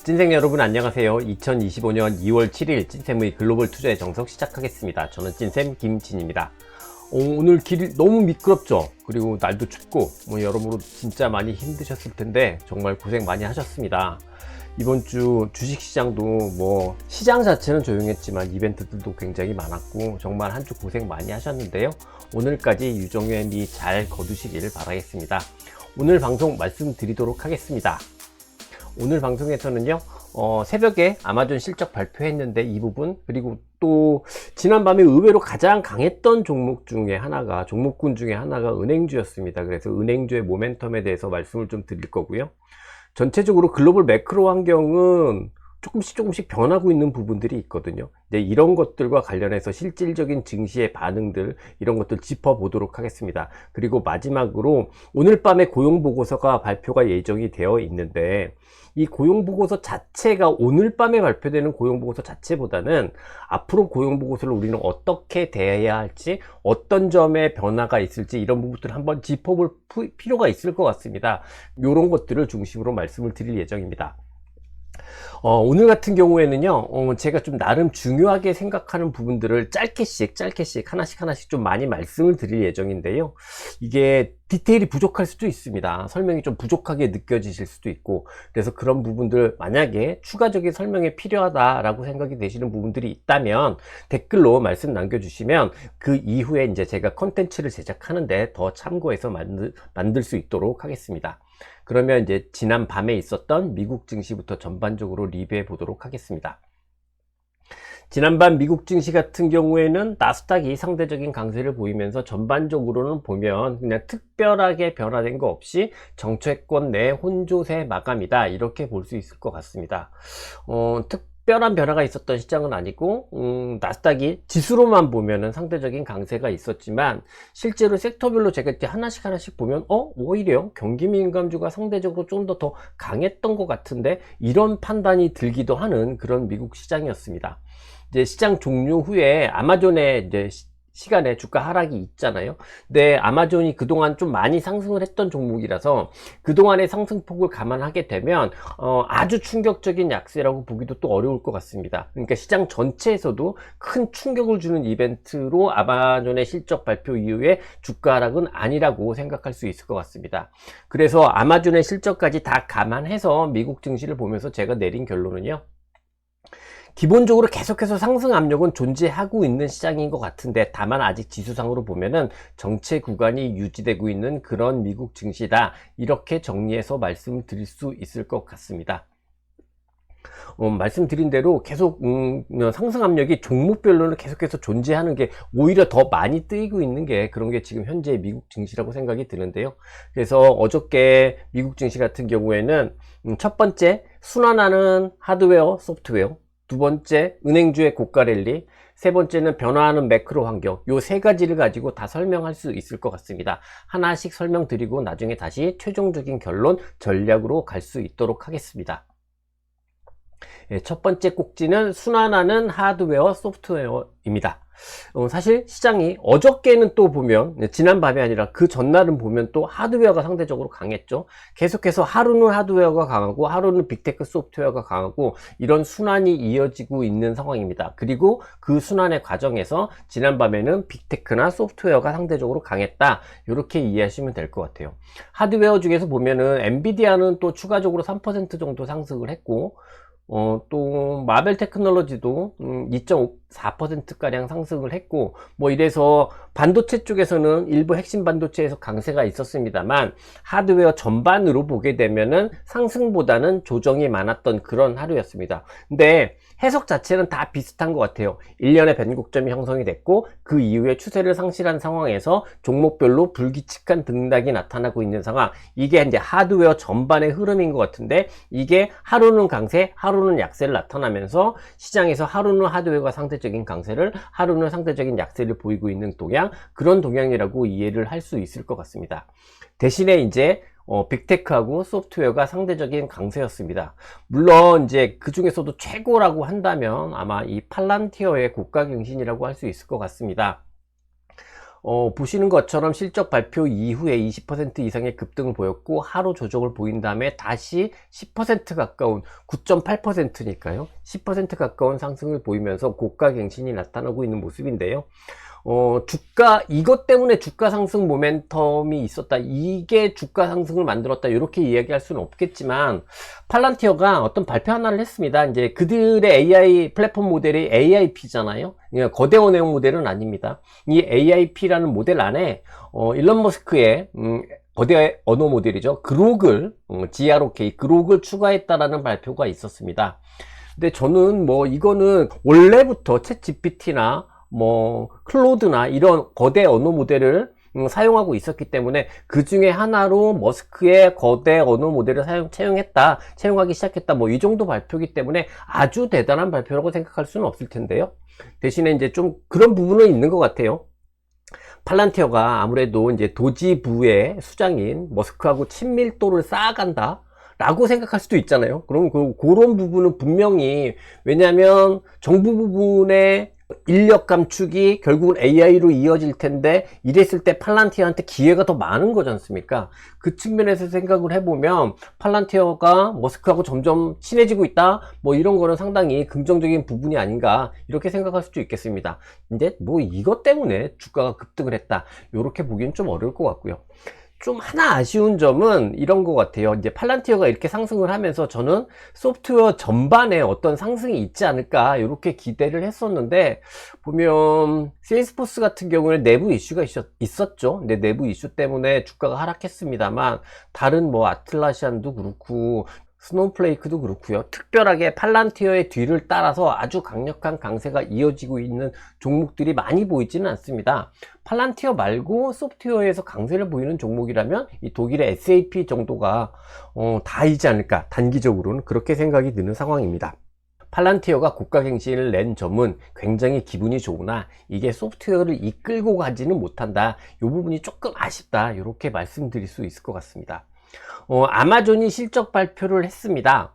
찐생 여러분 안녕하세요. 2025년 2월 7일 찐쌤의 글로벌 투자의 정석 시작하겠습니다. 저는 찐쌤 김진입니다. 오늘 길이 너무 미끄럽죠. 그리고 날도 춥고 여러모로 진짜 많이 힘드셨을 텐데 정말 고생 많이 하셨습니다. 이번 주 주식시장도 시장 자체는 조용했지만 이벤트들도 굉장히 많았고 정말 한 주 고생 많이 하셨는데요. 오늘까지 유종의 미 잘 거두시길 바라겠습니다. 오늘 방송 말씀드리도록 하겠습니다. 오늘 방송에서는요, 새벽에 아마존 실적 발표했는데 이 부분, 그리고 또 지난밤에 의외로 가장 강했던 종목군 중에 하나가 은행주였습니다. 그래서 은행주의 모멘텀에 대해서 말씀을 좀 드릴 거고요. 전체적으로 글로벌 매크로 환경은 조금씩 변하고 있는 부분들이 있거든요. 이제 이런 것들과 관련해서 실질적인 증시의 반응들, 이런 것들 짚어보도록 하겠습니다. 그리고 마지막으로 오늘 밤에 고용보고서가 발표가 예정이 되어 있는데 이 고용보고서 자체가 오늘 밤에 발표되는 고용보고서 자체보다는 앞으로 고용보고서를 우리는 어떻게 대해야 할지, 어떤 점에 변화가 있을지 이런 부분들을 한번 짚어볼 필요가 있을 것 같습니다. 이런 것들을 중심으로 말씀을 드릴 예정입니다. 오늘 같은 경우에는요, 제가 좀 나름 중요하게 생각하는 부분들을 짧게씩 하나씩 좀 많이 말씀을 드릴 예정인데요. 이게 디테일이 부족할 수도 있습니다. 설명이 좀 부족하게 느껴지실 수도 있고, 그래서 그런 부분들 만약에 추가적인 설명이 필요하다라고 생각이 되시는 부분들이 있다면 댓글로 말씀 남겨주시면 그 이후에 이제 제가 컨텐츠를 제작하는데 더 참고해서 만들 수 있도록 하겠습니다. 그러면 이제 지난 밤에 있었던 미국 증시부터 전반적으로 리뷰해 보도록 하겠습니다. 지난밤 미국 증시 같은 경우에는 나스닥이 상대적인 강세를 보이면서 전반적으로는 보면 그냥 특별하게 변화된 거 없이 정체권 내 혼조세 마감이다, 이렇게 볼 수 있을 것 같습니다. 특별한 변화가 있었던 시장은 아니고 나스닥이 지수로만 보면은 상대적인 강세가 있었지만 실제로 섹터별로 제가 이렇게 하나씩 보면 오히려 경기 민감주가 상대적으로 좀 더 강했던 것 같은데, 이런 판단이 들기도 하는 그런 미국 시장이었습니다. 이제 시장 종료 후에 아마존의 이제 시간에 주가 하락이 있잖아요. 근데 아마존이 그동안 좀 많이 상승을 했던 종목이라서 그동안의 상승폭을 감안하게 되면 아주 충격적인 약세라고 보기도 또 어려울 것 같습니다. 그러니까 시장 전체에서도 큰 충격을 주는 이벤트로 아마존의 실적 발표 이후에 주가 하락은 아니라고 생각할 수 있을 것 같습니다. 그래서 아마존의 실적까지 다 감안해서 미국 증시를 보면서 제가 내린 결론은요, 기본적으로 계속해서 상승 압력은 존재하고 있는 시장인 것 같은데, 다만 아직 지수상으로 보면은 정체 구간이 유지되고 있는 그런 미국 증시다, 이렇게 정리해서 말씀을 드릴 수 있을 것 같습니다. 말씀드린 대로 계속 상승 압력이 종목별로는 계속해서 존재하는 게 오히려 더 많이 뜨이고 있는 게 그런 게 지금 현재 미국 증시라고 생각이 드는데요. 그래서 어저께 미국 증시 같은 경우에는 첫 번째 순환하는 하드웨어, 소프트웨어, 두 번째 은행주의 고가 랠리, 세 번째는 변화하는 매크로 환경, 요 세 가지를 가지고 다 설명할 수 있을 것 같습니다. 하나씩 설명드리고 나중에 다시 최종적인 결론, 전략으로 갈 수 있도록 하겠습니다. 첫 번째 꼭지는 순환하는 하드웨어, 소프트웨어입니다. 사실 시장이 어저께는 또 보면, 지난밤이 아니라 그 전날은 보면 또 하드웨어가 상대적으로 강했죠. 계속해서 하루는 하드웨어가 강하고 하루는 빅테크 소프트웨어가 강하고 이런 순환이 이어지고 있는 상황입니다. 그리고 그 순환의 과정에서 지난밤에는 빅테크나 소프트웨어가 상대적으로 강했다, 이렇게 이해하시면 될 것 같아요. 하드웨어 중에서 보면은 엔비디아는 또 추가적으로 3% 정도 상승을 했고, 또 마벨 테크놀로지도 2.4%가량 상승을 했고, 이래서 반도체 쪽에서는 일부 핵심 반도체에서 강세가 있었습니다만 하드웨어 전반으로 보게 되면은 상승보다는 조정이 많았던 그런 하루였습니다. 근데 해석 자체는 다 비슷한 것 같아요. 1년의 변곡점이 형성이 됐고 그 이후에 추세를 상실한 상황에서 종목별로 불규칙한 등락이 나타나고 있는 상황, 이게 이제 하드웨어 전반의 흐름인 것 같은데, 이게 하루는 강세, 하루는 약세를 나타나면서 시장에서 하루는 하드웨어가 상대적인 강세를, 하루는 상대적인 약세를 보이고 있는 동향, 그런 동향이라고 이해를 할 수 있을 것 같습니다. 대신에 이제 빅테크하고 소프트웨어가 상대적인 강세였습니다. 물론 이제 그 중에서도 최고라고 한다면 아마 이 팔란티어의 고가 경신이라고 할 수 있을 것 같습니다. 보시는 것처럼 실적 발표 이후에 20% 이상의 급등을 보였고 하루 조정을 보인 다음에 다시 10% 가까운 9.8%니까요 10% 가까운 상승을 보이면서 고가 갱신이 나타나고 있는 모습인데요. 주가, 이것 때문에 주가 상승 모멘텀이 있었다, 이게 주가 상승을 만들었다, 이렇게 이야기할 수는 없겠지만, 팔란티어가 어떤 발표 하나를 했습니다. 이제 그들의 AI 플랫폼 모델이 AIP잖아요. 그러니까 거대 언어형 모델은 아닙니다. 이 AIP라는 모델 안에, 일론 머스크의, 거대 언어 모델이죠. 그록을, GROK, 그록을 추가했다라는 발표가 있었습니다. 근데 저는 뭐, 이거는 원래부터 챗 GPT나 클로드나 이런 거대 언어 모델을 사용하고 있었기 때문에 그 중에 하나로 머스크의 거대 언어 모델을 채용하기 시작했다. 이 정도 발표이기 때문에 아주 대단한 발표라고 생각할 수는 없을 텐데요. 대신에 이제 좀 그런 부분은 있는 것 같아요. 팔란티어가 아무래도 이제 도지부의 수장인 머스크하고 친밀도를 쌓아간다 라고 생각할 수도 있잖아요. 그럼 그런 부분은 분명히, 왜냐하면 정부 부분의 인력 감축이 결국은 AI로 이어질 텐데, 이랬을 때 팔란티어한테 기회가 더 많은 거지 않습니까? 그 측면에서 생각을 해보면 팔란티어가 머스크하고 점점 친해지고 있다, 이런 거는 상당히 긍정적인 부분이 아닌가, 이렇게 생각할 수도 있겠습니다. 근데 이것 때문에 주가가 급등을 했다, 이렇게 보기엔 좀 어려울 것 같고요. 좀 하나 아쉬운 점은 이런 것 같아요. 이제 팔란티어가 이렇게 상승을 하면서 저는 소프트웨어 전반에 어떤 상승이 있지 않을까 이렇게 기대를 했었는데, 보면 세일스포스 같은 경우는 내부 이슈가 있었죠. 근데 내부 이슈 때문에 주가가 하락했습니다만, 다른 아틀라시안도 그렇고 스노우플레이크도 그렇고요. 특별하게 팔란티어의 뒤를 따라서 아주 강력한 강세가 이어지고 있는 종목들이 많이 보이지는 않습니다. 팔란티어 말고 소프트웨어에서 강세를 보이는 종목이라면 이 독일의 SAP 정도가 다이지 않을까, 단기적으로는 그렇게 생각이 드는 상황입니다. 팔란티어가 고가 갱신을 낸 점은 굉장히 기분이 좋으나 이게 소프트웨어를 이끌고 가지는 못한다, 이 부분이 조금 아쉽다, 이렇게 말씀드릴 수 있을 것 같습니다. 아마존이 실적 발표를 했습니다.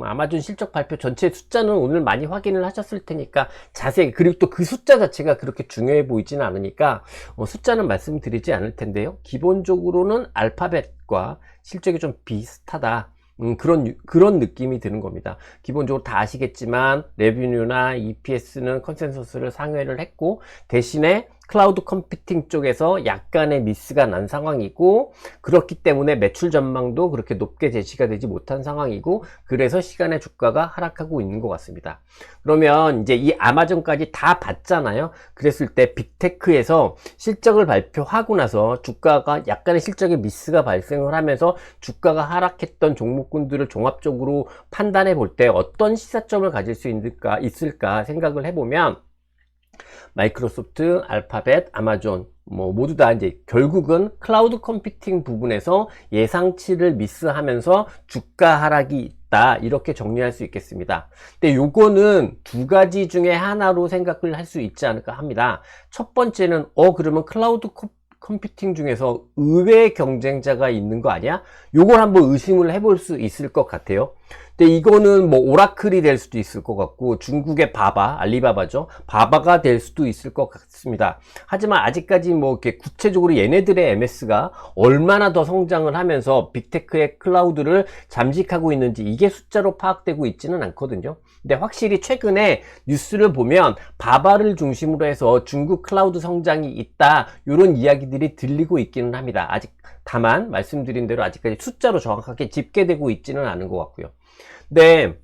아마존 실적 발표 전체 숫자는 오늘 많이 확인을 하셨을 테니까 자세히, 그리고 또 그 숫자 자체가 그렇게 중요해 보이지는 않으니까 숫자는 말씀드리지 않을 텐데요. 기본적으로는 알파벳과 실적이 좀 비슷하다, 그런 느낌이 드는 겁니다. 기본적으로 다 아시겠지만 레비뉴나 EPS는 컨센서스를 상회를 했고, 대신에 클라우드 컴퓨팅 쪽에서 약간의 미스가 난 상황이고, 그렇기 때문에 매출 전망도 그렇게 높게 제시가 되지 못한 상황이고, 그래서 시간의 주가가 하락하고 있는 것 같습니다. 그러면 이제 이 아마존까지 다 봤잖아요. 그랬을 때 빅테크에서 실적을 발표하고 나서 주가가 약간의 실적의 미스가 발생을 하면서 주가가 하락했던 종목군들을 종합적으로 판단해 볼 때 어떤 시사점을 가질 수 있을까 생각을 해보면, 마이크로소프트, 알파벳, 아마존 모두 다 이제 결국은 클라우드 컴퓨팅 부분에서 예상치를 미스하면서 주가 하락이 있다, 이렇게 정리할 수 있겠습니다. 근데 요거는 두 가지 중에 하나로 생각을 할 수 있지 않을까 합니다. 첫 번째는 그러면 클라우드 컴퓨팅 중에서 의외의 경쟁자가 있는 거 아니야? 요걸 한번 의심을 해볼 수 있을 것 같아요. 근데 이거는 오라클이 될 수도 있을 것 같고, 중국의 알리바바죠. 바바가 될 수도 있을 것 같습니다. 하지만 아직까지 이렇게 구체적으로 얘네들의 MS가 얼마나 더 성장을 하면서 빅테크의 클라우드를 잠식하고 있는지 이게 숫자로 파악되고 있지는 않거든요. 근데 확실히 최근에 뉴스를 보면 바바를 중심으로 해서 중국 클라우드 성장이 있다, 이런 이야기들이 들리고 있기는 합니다. 다만 말씀드린 대로 아직까지 숫자로 정확하게 집계되고 있지는 않은 것 같고요. 네,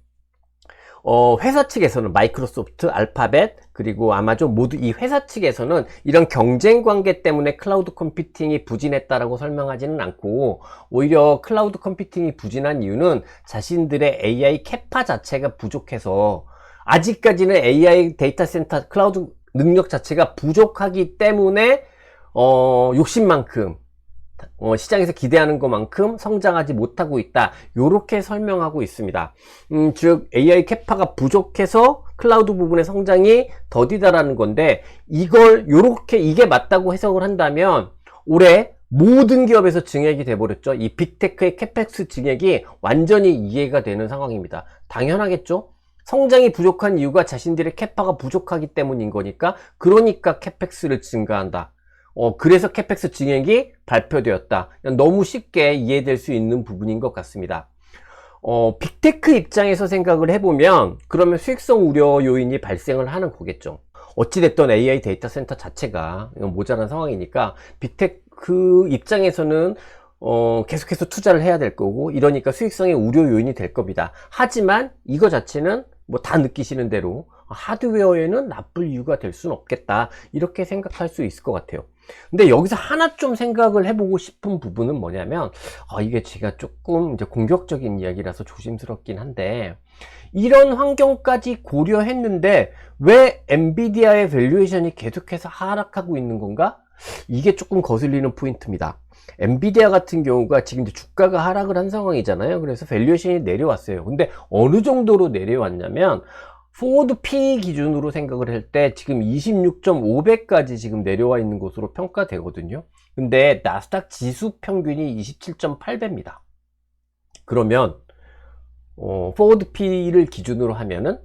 회사 측에서는 마이크로소프트, 알파벳, 그리고 아마존 모두 이 회사 측에서는 이런 경쟁 관계 때문에 클라우드 컴퓨팅이 부진했다라고 설명하지는 않고, 오히려 클라우드 컴퓨팅이 부진한 이유는 자신들의 AI 캐파 자체가 부족해서, 아직까지는 AI 데이터 센터 클라우드 능력 자체가 부족하기 때문에 욕심만큼 시장에서 기대하는 것만큼 성장하지 못하고 있다, 요렇게 설명하고 있습니다. 즉 AI 캐파가 부족해서 클라우드 부분의 성장이 더디다라는 건데, 이게 맞다고 해석을 한다면 올해 모든 기업에서 증액이 돼버렸죠. 이 빅테크의 캐펙스 증액이 완전히 이해가 되는 상황입니다. 당연하겠죠. 성장이 부족한 이유가 자신들의 캐파가 부족하기 때문인 거니까, 그러니까 캐펙스를 증가한다. 그래서 캐펙스 증액이 발표되었다. 너무 쉽게 이해될 수 있는 부분인 것 같습니다. 빅테크 입장에서 생각을 해보면 그러면 수익성 우려 요인이 발생을 하는 거겠죠. 어찌됐든 AI 데이터 센터 자체가 모자란 상황이니까 빅테크 입장에서는 계속해서 투자를 해야 될 거고, 이러니까 수익성의 우려 요인이 될 겁니다. 하지만 이거 자체는 뭐 다 느끼시는 대로 하드웨어에는 나쁠 이유가 될 수는 없겠다, 이렇게 생각할 수 있을 것 같아요. 근데 여기서 하나 좀 생각을 해보고 싶은 부분은 뭐냐면, 이게 제가 조금 이제 공격적인 이야기라서 조심스럽긴 한데, 이런 환경까지 고려했는데 왜 엔비디아의 밸류에이션이 계속해서 하락하고 있는 건가? 이게 조금 거슬리는 포인트입니다. 엔비디아 같은 경우가 지금 주가가 하락을 한 상황이잖아요. 그래서 밸류에이션이 내려왔어요. 근데 어느 정도로 내려왔냐면, 포워드 P 기준으로 생각을 할 때 지금 26.5배까지 지금 내려와 있는 것으로 평가되거든요. 근데 나스닥 지수 평균이 27.8배입니다. 그러면 포워드 P를 기준으로 하면은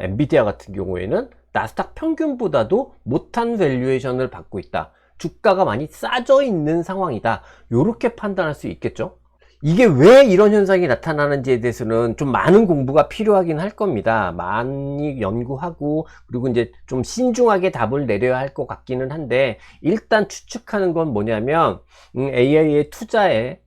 엔비디아 같은 경우에는 나스닥 평균보다도 못한 밸류에이션을 받고 있다, 주가가 많이 싸져 있는 상황이다, 이렇게 판단할 수 있겠죠. 이게 왜 이런 현상이 나타나는지에 대해서는 좀 많은 공부가 필요하긴 할 겁니다. 많이 연구하고, 그리고 이제 좀 신중하게 답을 내려야 할 것 같기는 한데, 일단 추측하는 건 뭐냐면, AI의 투자에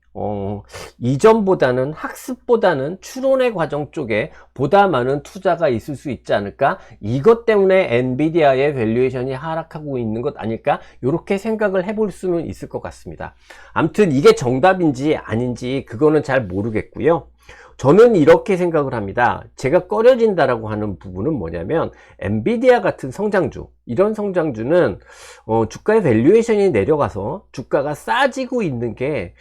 이전보다는, 학습보다는 추론의 과정 쪽에 보다 많은 투자가 있을 수 있지 않을까? 이것 때문에 엔비디아의 밸류에이션이 하락하고 있는 것 아닐까? 이렇게 생각을 해볼 수는 있을 것 같습니다. 아무튼 이게 정답인지 아닌지 그거는 잘 모르겠고요. 저는 이렇게 생각을 합니다. 제가 꺼려진다라고 하는 부분은 뭐냐면, 엔비디아 같은 성장주, 이런 성장주는 주가의 밸류에이션이 내려가서 주가가 싸지고 있는 게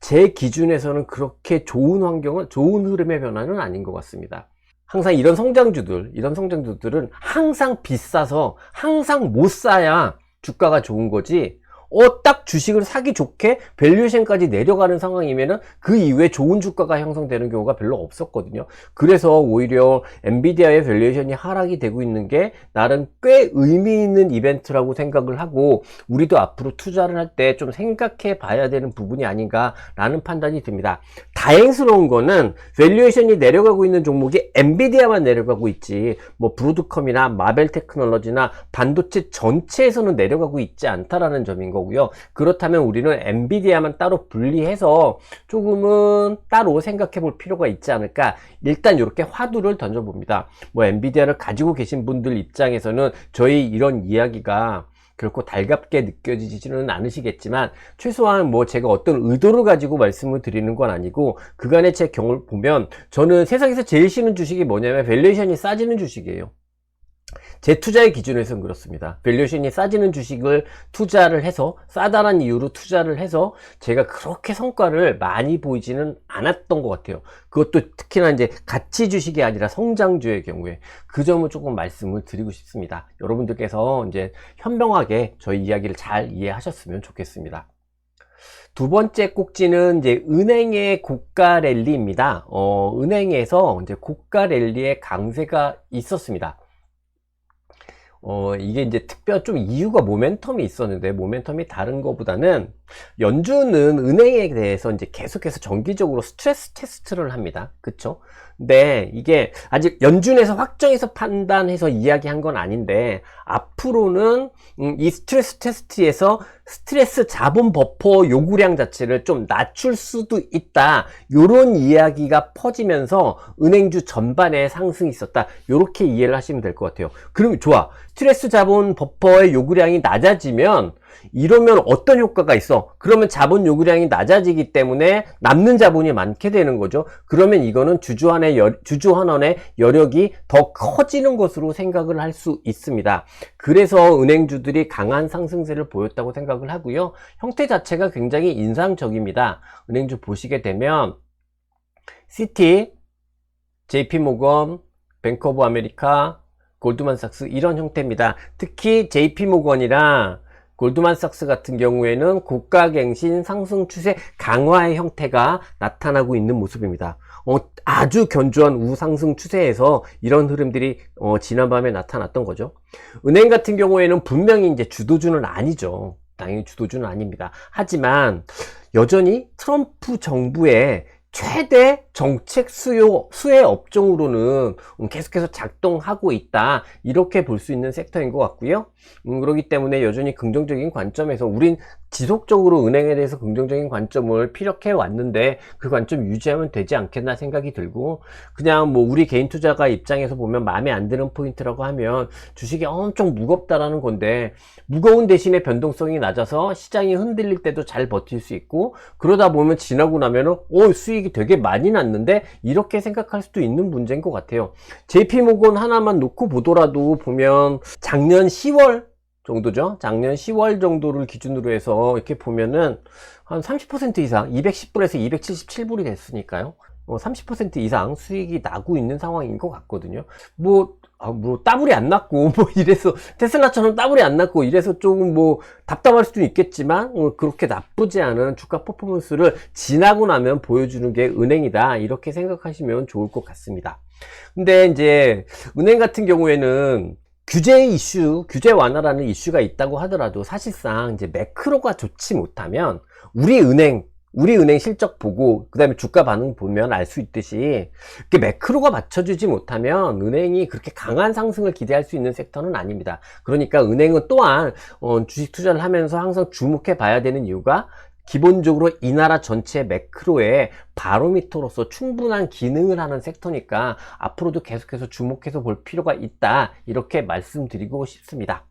제 기준에서는 그렇게 좋은 환경은, 좋은 흐름의 변화는 아닌 것 같습니다. 항상 이런 성장주들은 항상 비싸서 항상 못 사야 주가가 좋은 거지, 딱 주식을 사기 좋게 밸류에이션까지 내려가는 상황이면은 그 이후에 좋은 주가가 형성되는 경우가 별로 없었거든요. 그래서 오히려 엔비디아의 밸류에이션이 하락이 되고 있는 게 나름 꽤 의미 있는 이벤트라고 생각을 하고, 우리도 앞으로 투자를 할 때 좀 생각해 봐야 되는 부분이 아닌가라는 판단이 듭니다. 다행스러운 거는 밸류에이션이 내려가고 있는 종목이 엔비디아만 내려가고 있지, 뭐 브로드컴이나 마벨 테크놀로지나 반도체 전체에서는 내려가고 있지 않다라는 점인 거고요. 그렇다면 우리는 엔비디아만 따로 분리해서 조금은 따로 생각해 볼 필요가 있지 않을까, 일단 이렇게 화두를 던져봅니다. 뭐 엔비디아를 가지고 계신 분들 입장에서는 저희 이런 이야기가 결코 달갑게 느껴지지는 않으시겠지만, 최소한 뭐 제가 어떤 의도를 가지고 말씀을 드리는 건 아니고, 그간의 제 경험을 보면 저는 세상에서 제일 싫은 주식이 뭐냐면 밸류에이션이 싸지는 주식이에요. 제 투자의 기준에서는 그렇습니다. 밸류에이션이 싸지는 주식을 투자를 해서, 싸다란 이유로 투자를 해서 제가 그렇게 성과를 많이 보이지는 않았던 것 같아요. 그것도 특히나 이제 가치 주식이 아니라 성장주의 경우에, 그 점을 조금 말씀을 드리고 싶습니다. 여러분들께서 이제 현명하게 저희 이야기를 잘 이해하셨으면 좋겠습니다. 두 번째 꼭지는 이제 은행의 고가 랠리입니다. 은행에서 이제 고가 랠리의 강세가 있었습니다. 이게 이제 좀 이유가 모멘텀이 있었는데, 모멘텀이 다른 것보다는 연준은 은행에 대해서 이제 계속해서 정기적으로 스트레스 테스트를 합니다. 그쵸? 근데 이게 아직 연준에서 확정해서 판단해서 이야기한 건 아닌데, 앞으로는 이 스트레스 테스트에서 스트레스 자본 버퍼 요구량 자체를 좀 낮출 수도 있다, 요런 이야기가 퍼지면서 은행주 전반에 상승이 있었다, 요렇게 이해를 하시면 될 것 같아요. 그럼 좋아, 스트레스 자본 버퍼의 요구량이 낮아지면 이러면 어떤 효과가 있어? 그러면 자본 요구량이 낮아지기 때문에 남는 자본이 많게 되는 거죠. 그러면 이거는 주주환원의 여력이 더 커지는 것으로 생각을 할 수 있습니다. 그래서 은행주들이 강한 상승세를 보였다고 생각을 하고요. 형태 자체가 굉장히 인상적입니다. 은행주 보시게 되면 시티, JP모건, 뱅크 오브 아메리카, 골드만삭스, 이런 형태입니다. 특히 JP모건이랑 골드만삭스 같은 경우에는 고가갱신 상승 추세 강화의 형태가 나타나고 있는 모습입니다. 아주 견조한 우상승 추세에서 이런 흐름들이 지난밤에 나타났던 거죠. 은행 같은 경우에는 분명히 이제 주도주는 아니죠. 당연히 주도주는 아닙니다. 하지만 여전히 트럼프 정부의 최대 정책 수혜 업종으로는 계속해서 작동하고 있다, 이렇게 볼 수 있는 섹터인 것 같고요. 그렇기 때문에 여전히 긍정적인 관점에서 우린 지속적으로 은행에 대해서 긍정적인 관점을 피력해 왔는데 그 관점 유지하면 되지 않겠나 생각이 들고, 그냥 뭐 우리 개인 투자가 입장에서 보면 마음에 안 드는 포인트라고 하면 주식이 엄청 무겁다라는 건데, 무거운 대신에 변동성이 낮아서 시장이 흔들릴 때도 잘 버틸 수 있고, 그러다 보면 지나고 나면은 수익이 되게 많이 났는데, 이렇게 생각할 수도 있는 문제인 것 같아요. JP모건 하나만 놓고 보더라도 보면 작년 10월 정도죠. 작년 10월 정도를 기준으로 해서 이렇게 보면은 한 30% 이상, 210불에서 277불이 됐으니까요. 30% 이상 수익이 나고 있는 상황인 것 같거든요. 뭐 따블이 안 났고, 이래서, 테슬라처럼 따블이 안 났고, 이래서 조금 답답할 수도 있겠지만, 그렇게 나쁘지 않은 주가 퍼포먼스를 지나고 나면 보여주는 게 은행이다, 이렇게 생각하시면 좋을 것 같습니다. 근데 이제, 은행 같은 경우에는, 규제 이슈, 규제 완화라는 이슈가 있다고 하더라도 사실상 이제 매크로가 좋지 못하면 우리 은행 실적 보고 그 다음에 주가 반응 보면 알 수 있듯이 매크로가 맞춰주지 못하면 은행이 그렇게 강한 상승을 기대할 수 있는 섹터는 아닙니다. 그러니까 은행은 또한 주식 투자를 하면서 항상 주목해 봐야 되는 이유가, 기본적으로 이 나라 전체 매크로의 바로미터로서 충분한 기능을 하는 섹터니까 앞으로도 계속해서 주목해서 볼 필요가 있다, 이렇게 말씀드리고 싶습니다.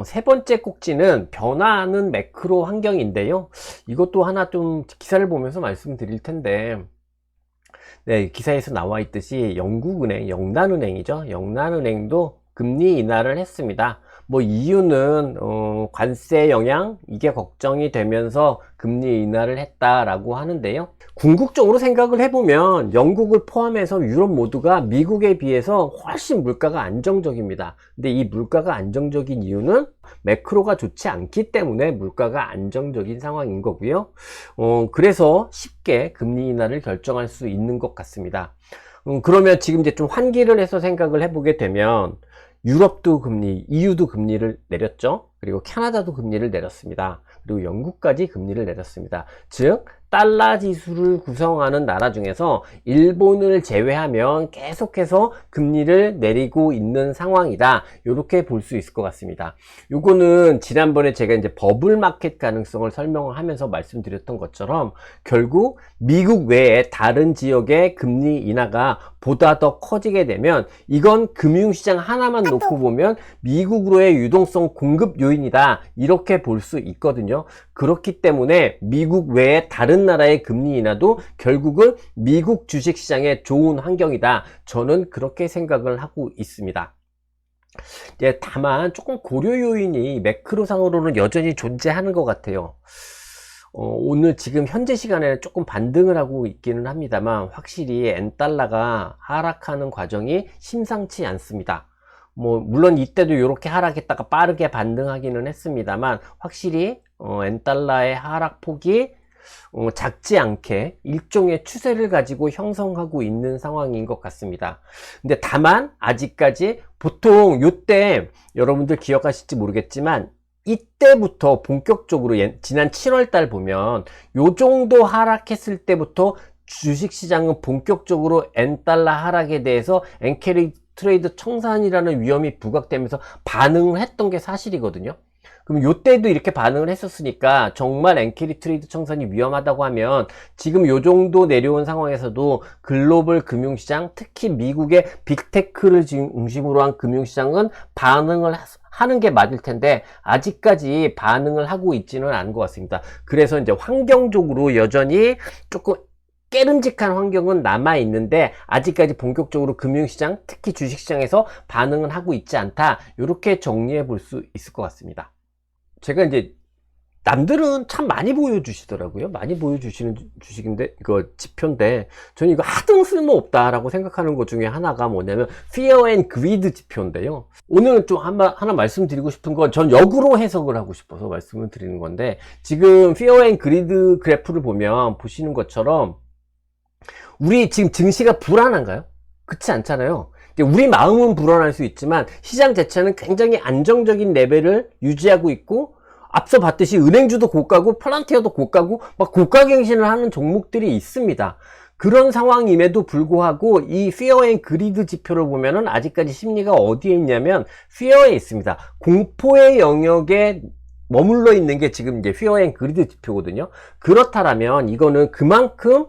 세 번째 꼭지는 변화하는 매크로 환경인데요. 이것도 하나 좀 기사를 보면서 말씀드릴 텐데, 네, 기사에서 나와 있듯이 영국은행, 영란은행이죠. 영란은행도 금리 인하를 했습니다. 이유는 관세 영향, 이게 걱정이 되면서 금리 인하를 했다라고 하는데요. 궁극적으로 생각을 해보면 영국을 포함해서 유럽 모두가 미국에 비해서 훨씬 물가가 안정적입니다. 근데 이 물가가 안정적인 이유는 매크로가 좋지 않기 때문에 물가가 안정적인 상황인 거고요. 그래서 쉽게 금리 인하를 결정할 수 있는 것 같습니다. 그러면 지금 이제 좀 환기를 해서 생각을 해보게 되면, 유럽도 금리, EU도 금리를 내렸죠. 그리고 캐나다도 금리를 내렸습니다. 그리고 영국까지 금리를 내렸습니다. 즉 달러 지수를 구성하는 나라 중에서 일본을 제외하면 계속해서 금리를 내리고 있는 상황이다, 이렇게 볼 수 있을 것 같습니다. 요거는 지난번에 제가 이제 버블 마켓 가능성을 설명을 하면서 말씀드렸던 것처럼 결국 미국 외에 다른 지역의 금리 인하가 보다 더 커지게 되면 이건 금융시장 하나만 놓고 보면 미국으로의 유동성 공급 요인이다, 이렇게 볼 수 있거든요. 그렇기 때문에 미국 외에 다른 나라의 금리 인하도 결국은 미국 주식시장에 좋은 환경이다, 저는 그렇게 생각을 하고 있습니다. 다만 조금 고려 요인이 매크로상으로는 여전히 존재하는 것 같아요. 오늘 지금 현재 시간에 조금 반등을 하고 있기는 합니다만, 확실히 엔달러가 하락하는 과정이 심상치 않습니다. 물론 이때도 이렇게 하락했다가 빠르게 반등하기는 했습니다만, 확실히 엔달러의 하락폭이 작지 않게 일종의 추세를 가지고 형성하고 있는 상황인 것 같습니다. 근데 다만 아직까지 보통 요때 여러분들 기억하실지 모르겠지만, 이때부터 본격적으로 지난 7월 달 보면 요 정도 하락했을 때부터 주식시장은 본격적으로 엔달러 하락에 대해서 엔캐리 트레이드 청산이라는 위험이 부각되면서 반응을 했던 게 사실이거든요. 그럼 요때도 이렇게 반응을 했었으니까 정말 엔캐리 트레이드 청산이 위험하다고 하면 지금 요 정도 내려온 상황에서도 글로벌 금융시장, 특히 미국의 빅테크를 중심으로 한 금융시장은 반응을 하는 게 맞을 텐데 아직까지 반응을 하고 있지는 않은 것 같습니다. 그래서 이제 환경적으로 여전히 조금 깨름직한 환경은 남아 있는데 아직까지 본격적으로 금융시장, 특히 주식시장에서 반응은 하고 있지 않다, 이렇게 정리해 볼 수 있을 것 같습니다. 제가 이제 남들은 참 많이 보여주시더라고요. 많이 보여주시는 주식인데, 이거 지표인데, 저는 이거 하등 쓸모없다라고 생각하는 것 중에 하나가 뭐냐면, Fear and Greed 지표인데요. 오늘 좀 하나 말씀드리고 싶은 건, 전 역으로 해석을 하고 싶어서 말씀을 드리는 건데, 지금 Fear and Greed 그래프를 보시는 것처럼, 우리 지금 증시가 불안한가요? 그렇지 않잖아요. 우리 마음은 불안할 수 있지만 시장 자체는 굉장히 안정적인 레벨을 유지하고 있고, 앞서 봤듯이 은행주도 고가고 플란티어도 고가고 막 고가갱신을 하는 종목들이 있습니다. 그런 상황임에도 불구하고 이 피어 앤 그리드 지표를 보면은 아직까지 심리가 어디에 있냐면 피어에 있습니다. 공포의 영역에 머물러 있는 게 지금 이제 피어 앤 그리드 지표거든요. 그렇다라면 이거는 그만큼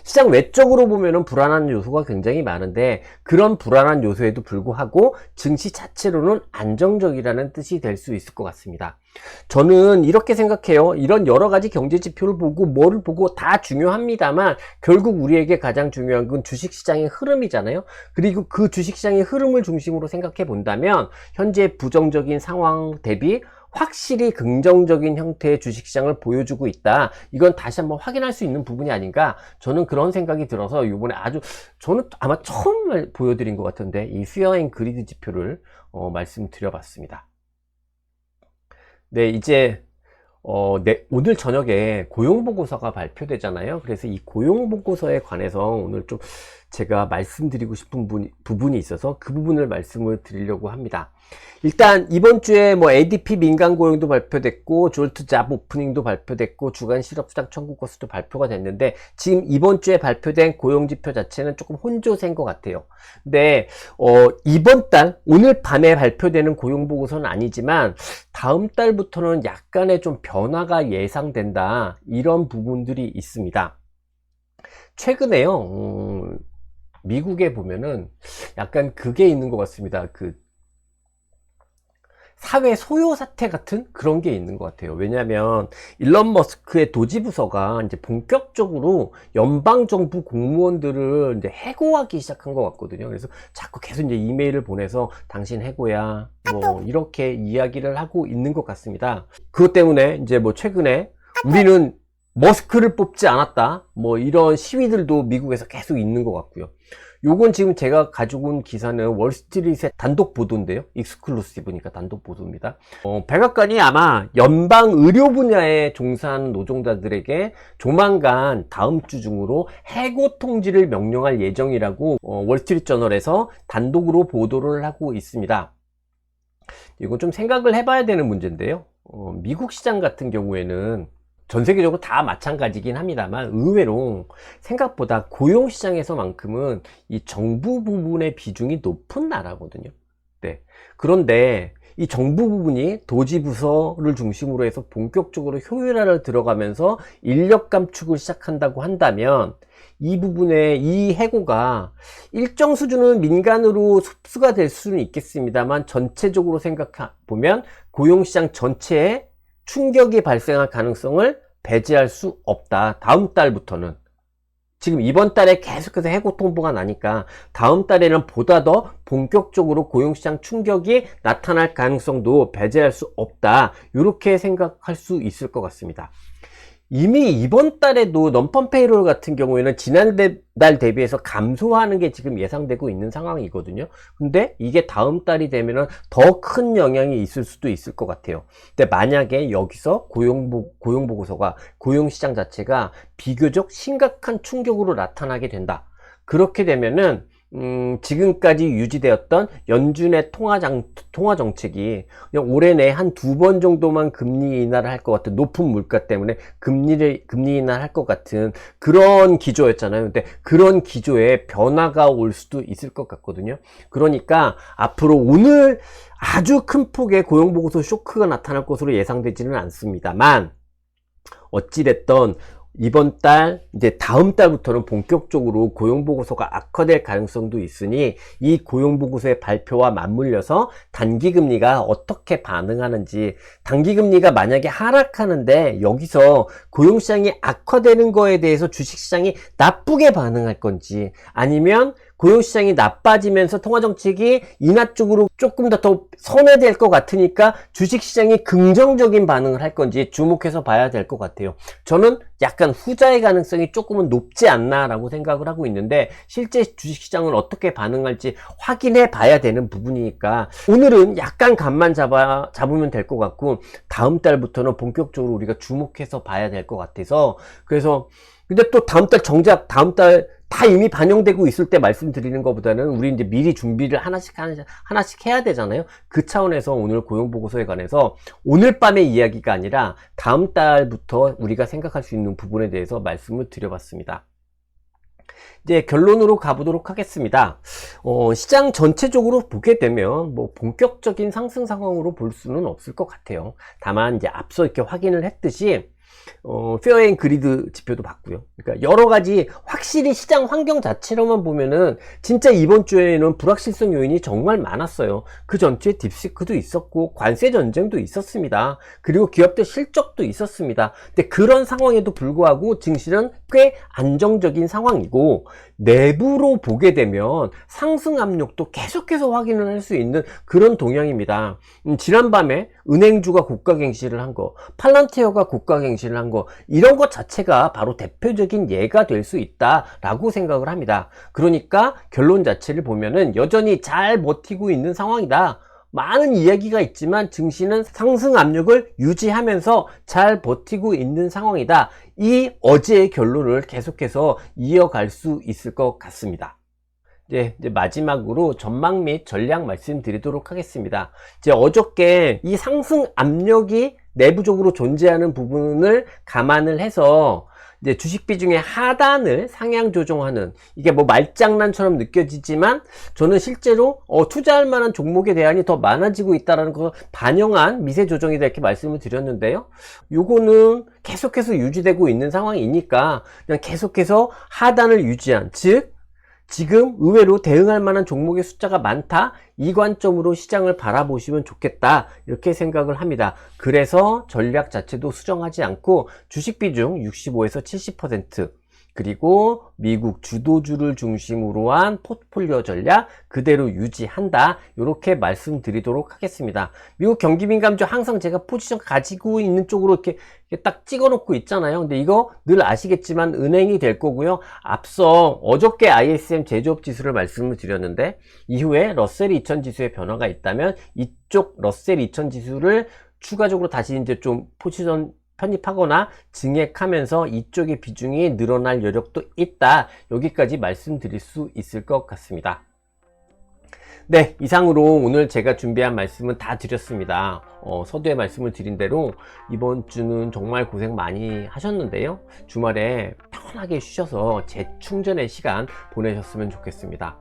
시장 외적으로 보면은 불안한 요소가 굉장히 많은데, 그런 불안한 요소에도 불구하고 증시 자체로는 안정적이라는 뜻이 될 수 있을 것 같습니다. 저는 이렇게 생각해요. 이런 여러 가지 경제 지표를 보고 뭐를 보고 다 중요합니다만, 결국 우리에게 가장 중요한 건 주식시장의 흐름이잖아요. 그리고 그 주식시장의 흐름을 중심으로 생각해 본다면 현재 부정적인 상황 대비 확실히 긍정적인 형태의 주식시장을 보여주고 있다. 이건 다시 한번 확인할 수 있는 부분이 아닌가, 저는 그런 생각이 들어서 이번에 저는 아마 처음 보여드린 것 같은데 이 피어 앤 그리드 지표를 말씀드려봤습니다. 네, 이제 오늘 저녁에 고용보고서가 발표되잖아요. 그래서 이 고용보고서에 관해서 오늘 좀 제가 말씀드리고 싶은 부분이 있어서 그 부분을 말씀을 드리려고 합니다. 일단 이번 주에 뭐 ADP 민간 고용도 발표됐고 졸트 잡 오프닝도 발표됐고 주간 실업수당 청구 건수도 발표가 됐는데, 지금 이번 주에 발표된 고용지표 자체는 조금 혼조세인 것 같아요. 근데 이번 달 오늘 밤에 발표되는 고용보고서는 아니지만 다음 달부터는 약간의 좀 변화가 예상된다, 이런 부분들이 있습니다. 최근에요, 미국에 보면은 약간 그게 있는 것 같습니다. 그 사회 소요 사태 같은 그런 게 있는 것 같아요. 왜냐하면 일론 머스크의 도지부서가 이제 본격적으로 연방정부 공무원들을 이제 해고하기 시작한 것 같거든요. 그래서 자꾸 계속 이제 이메일을 보내서 당신 해고야 뭐 이렇게 이야기를 하고 있는 것 같습니다. 그것 때문에 이제 뭐 최근에 우리는 머스크를 뽑지 않았다, 뭐 이런 시위들도 미국에서 계속 있는 것 같고요. 요건 지금 제가 가지고 온 기사는 월스트리트의 단독 보도인데요. 익스클루시브니까 단독 보도입니다. 백악관이 아마 연방 의료 분야에 종사하는 노동자들에게 조만간 다음 주 중으로 해고 통지를 명령할 예정이라고 월스트리트 저널에서 단독으로 보도를 하고 있습니다. 이건 좀 생각을 해봐야 되는 문제인데요. 미국 시장 같은 경우에는 전 세계적으로 다 마찬가지긴 합니다만 의외로 생각보다 고용시장에서만큼은 이 정부 부분의 비중이 높은 나라거든요. 네. 그런데 이 정부 부분이 도지부서를 중심으로 해서 본격적으로 효율화를 들어가면서 인력 감축을 시작한다고 한다면 이 부분에 이 해고가 일정 수준은 민간으로 흡수가 될 수는 있겠습니다만 전체적으로 생각해보면 고용시장 전체에 충격이 발생할 가능성을 배제할 수 없다. 다음 달부터는, 지금 이번 달에 계속해서 해고 통보가 나니까 다음 달에는 보다 더 본격적으로 고용시장 충격이 나타날 가능성도 배제할 수 없다, 이렇게 생각할 수 있을 것 같습니다. 이미 이번 달에도 넘펌 페이롤 같은 경우에는 지난달 대비해서 감소하는 게 지금 예상되고 있는 상황이거든요. 근데 이게 다음 달이 되면은 더 큰 영향이 있을 수도 있을 것 같아요. 근데 만약에 여기서 고용보고서가 고용시장 자체가 비교적 심각한 충격으로 나타나게 된다, 그렇게 되면은 지금까지 유지되었던 연준의 통화 정책이 그냥 올해 내에 한 2번 정도만 금리 인하를 할 것 같은, 높은 물가 때문에 금리 인하를 할 것 같은 그런 기조였잖아요. 근데 그런 기조에 변화가 올 수도 있을 것 같거든요. 그러니까 앞으로 오늘 아주 큰 폭의 고용보고서 쇼크가 나타날 것으로 예상되지는 않습니다만, 어찌됐던 이번 달, 이제 다음 달부터는 본격적으로 고용보고서가 악화될 가능성도 있으니 이 고용보고서의 발표와 맞물려서 단기금리가 어떻게 반응하는지, 단기금리가 만약에 하락하는데 여기서 고용시장이 악화되는 거에 대해서 주식시장이 나쁘게 반응할 건지, 아니면 고용시장이 나빠지면서 통화정책이 인하 쪽으로 조금 더 선회될 것 같으니까 주식시장이 긍정적인 반응을 할 건지 주목해서 봐야 될 것 같아요. 저는 약간 후자의 가능성이 조금은 높지 않나 라고 생각을 하고 있는데, 실제 주식시장은 어떻게 반응할지 확인해 봐야 되는 부분이니까 오늘은 약간 감만 잡으면 될 것 같고, 다음 달부터는 본격적으로 우리가 주목해서 봐야 될 것 같아서, 그래서 근데 또 다음 달 정작 다음 달 다 이미 반영되고 있을 때 말씀드리는 것보다는 우리 이제 미리 준비를 하나씩 해야 되잖아요. 그 차원에서 오늘 고용보고서에 관해서 오늘 밤의 이야기가 아니라 다음 달부터 우리가 생각할 수 있는 부분에 대해서 말씀을 드려봤습니다. 이제 결론으로 가보도록 하겠습니다. 시장 전체적으로 보게 되면 뭐 본격적인 상승 상황으로 볼 수는 없을 것 같아요. 다만 이제 앞서 이렇게 확인을 했듯이 페어 앤 그리드 지표도 봤고요. 그러니까 여러 가지 확실히 시장 환경 자체로만 보면은 진짜 이번 주에는 불확실성 요인이 정말 많았어요. 그 전주에 딥시크도 있었고 관세 전쟁도 있었습니다. 그리고 기업들 실적도 있었습니다. 근데 그런 상황에도 불구하고 증시는 꽤 안정적인 상황이고 내부로 보게 되면 상승 압력도 계속해서 확인을 할 수 있는 그런 동향입니다. 지난밤에 은행주가 고가갱시를 한 거, 팔란티어가 고가갱시를 한 거, 이런 것 자체가 바로 대표적인 예가 될 수 있다라고 생각을 합니다. 그러니까 결론 자체를 보면은 여전히 잘 버티고 있는 상황이다. 많은 이야기가 있지만 증시는 상승 압력을 유지하면서 잘 버티고 있는 상황이다. 이 어제의 결론을 계속해서 이어갈 수 있을 것 같습니다. 이제 마지막으로 전망 및 전략 말씀드리도록 하겠습니다. 이제 어저께 이 상승 압력이 내부적으로 존재하는 부분을 감안을 해서 이제 주식 비중의 하단을 상향 조정하는, 이게 뭐 말장난처럼 느껴지지만 저는 실제로 투자할 만한 종목의 대안이 더 많아지고 있다는 것을 반영한 미세 조정이다 이렇게 말씀을 드렸는데요. 요거는 계속해서 유지되고 있는 상황이니까 그냥 계속해서 하단을 유지한, 즉 지금 의외로 대응할 만한 종목의 숫자가 많다, 이 관점으로 시장을 바라보시면 좋겠다 이렇게 생각을 합니다. 그래서 전략 자체도 수정하지 않고 주식 비중 65에서 70%, 그리고 미국 주도주를 중심으로 한 포트폴리오 전략 그대로 유지한다, 이렇게 말씀드리도록 하겠습니다. 미국 경기민감주 항상 제가 포지션 가지고 있는 쪽으로 이렇게 딱 찍어 놓고 있잖아요. 근데 이거 늘 아시겠지만 은행이 될 거고요. 앞서 어저께 ISM 제조업 지수를 말씀을 드렸는데 이후에 러셀 2000 지수의 변화가 있다면 이쪽 러셀 2000 지수를 추가적으로 다시 이제 좀 포지션 편입하거나 증액하면서 이쪽의 비중이 늘어날 여력도 있다, 여기까지 말씀드릴 수 있을 것 같습니다. 네, 이상으로 오늘 제가 준비한 말씀은 다 드렸습니다. 서두에 말씀을 드린 대로 이번 주는 정말 고생 많이 하셨는데요, 주말에 편하게 쉬셔서 재충전의 시간 보내셨으면 좋겠습니다.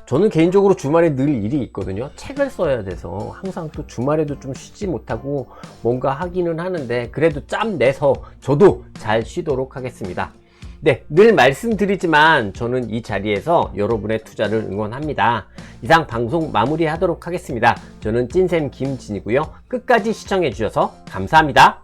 저는 개인적으로 주말에 늘 일이 있거든요. 책을 써야 돼서 항상 또 주말에도 좀 쉬지 못하고 뭔가 하기는 하는데 그래도 짬 내서 저도 잘 쉬도록 하겠습니다. 네, 늘 말씀드리지만 저는 이 자리에서 여러분의 투자를 응원합니다. 이상 방송 마무리하도록 하겠습니다. 저는 찐쌤 김진이고요. 끝까지 시청해 주셔서 감사합니다.